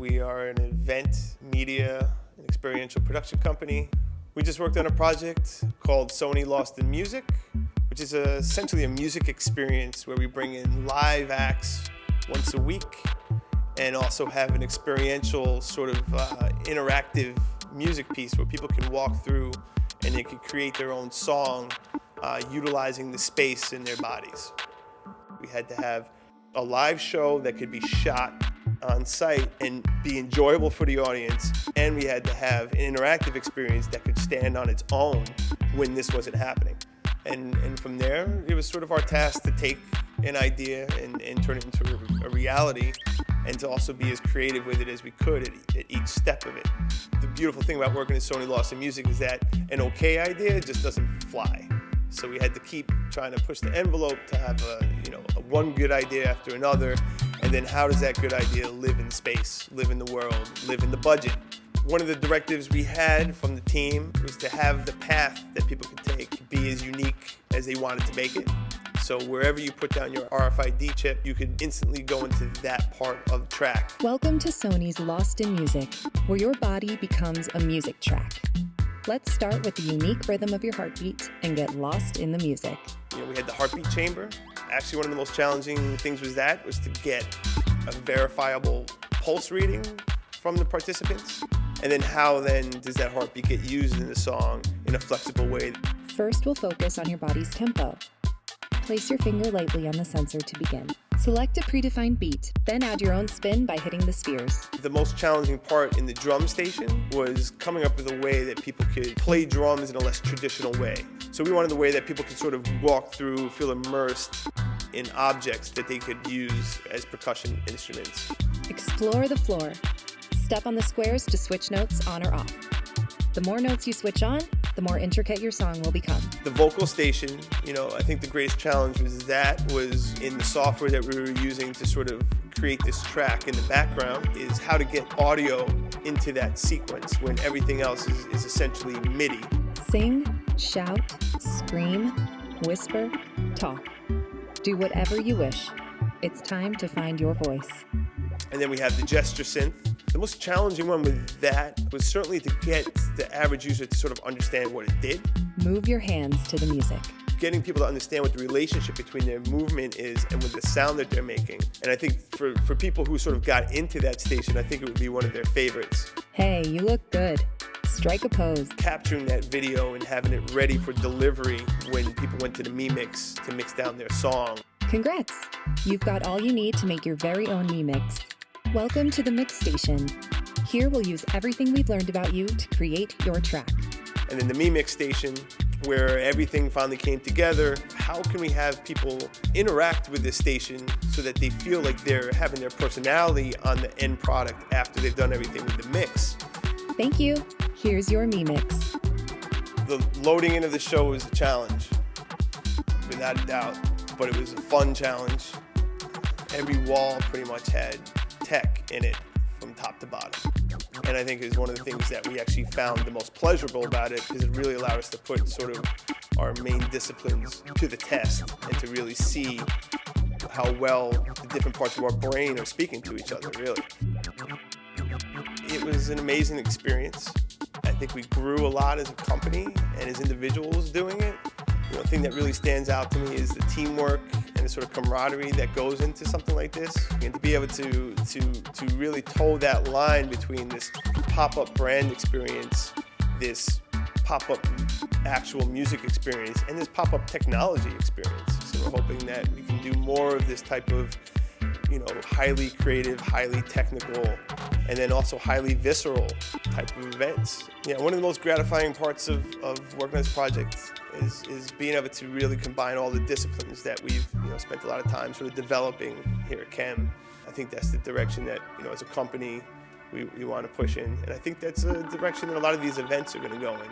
We are an event, media, and experiential production company. We just worked on a project called Sony Music, which is essentially a music experience where we bring in live acts once a week and also have an experiential sort of interactive music piece where people can walk through and they can create their own song utilizing the space in their bodies. We had to have a live show that could be shot on site and be enjoyable for the audience, and we had to have an interactive experience that could stand on its own when this wasn't happening. And from there, it was sort of our task to take an idea and turn it into a reality, and to also be as creative with it as we could at each step of it. The beautiful thing about working at Sony Music is that an okay idea just doesn't fly. So we had to keep trying to push the envelope to have a one good idea after another, and then how does that good idea live in space, live in the world, live in the budget? One of the directives we had from the team was to have the path that people could take be as unique as they wanted to make it. So wherever you put down your RFID chip, you could instantly go into that part of the track. Welcome to Sony's Lost in Music, where your body becomes a music track. Let's start with the unique rhythm of your heartbeat and get lost in the music. We had the heartbeat chamber. Actually, one of the most challenging things was to get a verifiable pulse reading from the participants. And then how then does that heartbeat get used in the song in a flexible way? First, we'll focus on your body's tempo. Place your finger lightly on the sensor to begin. Select a predefined beat, then add your own spin by hitting the spheres. The most challenging part in the drum station was coming up with a way that people could play drums in a less traditional way. So we wanted a way that people could sort of walk through, feel immersed in objects that they could use as percussion instruments. Explore the floor. Step on the squares to switch notes on or off. The more notes you switch on, the more intricate your song will become. The vocal station, I think the greatest challenge was in the software that we were using to sort of create this track in the background, is how to get audio into that sequence when everything else is essentially MIDI. Sing, shout, scream, whisper, talk. Do whatever you wish. It's time to find your voice. And then we have the gesture synth. The most challenging one with that was certainly to get the average user to sort of understand what it did. Move your hands to the music. Getting people to understand what the relationship between their movement is and with the sound that they're making. And I think for people who sort of got into that station, I think it would be one of their favorites. Hey, you look good. Strike a pose. Capturing that video and having it ready for delivery when people went to the Me Mix to mix down their song. Congrats! You've got all you need to make your very own Me Mix. Welcome to the Mix Station. Here we'll use everything we've learned about you to create your track. And then the Me Mix Station, where everything finally came together. How can we have people interact with this station so that they feel like they're having their personality on the end product after they've done everything with the mix? Thank you. Here's your Me Mix. The loading into the show was a challenge, without a doubt, but it was a fun challenge. Every wall pretty much had tech in it from top to bottom. And I think it was one of the things that we actually found the most pleasurable about it, because it really allowed us to put sort of our main disciplines to the test and to really see how well the different parts of our brain are speaking to each other, really. It was an amazing experience. I think we grew a lot as a company and as individuals doing it. The thing that really stands out to me is the teamwork and the sort of camaraderie that goes into something like this. And to be able to really toe that line between this pop-up brand experience, this pop-up actual music experience, and this pop-up technology experience. So we're hoping that we can do more of this type of highly creative, highly technical, and then also highly visceral type of events. One of the most gratifying parts of working on this project is being able to really combine all the disciplines that we've spent a lot of time sort of developing here at Chem. I think that's the direction that as a company we want to push in, and I think that's a direction that a lot of these events are going to go in.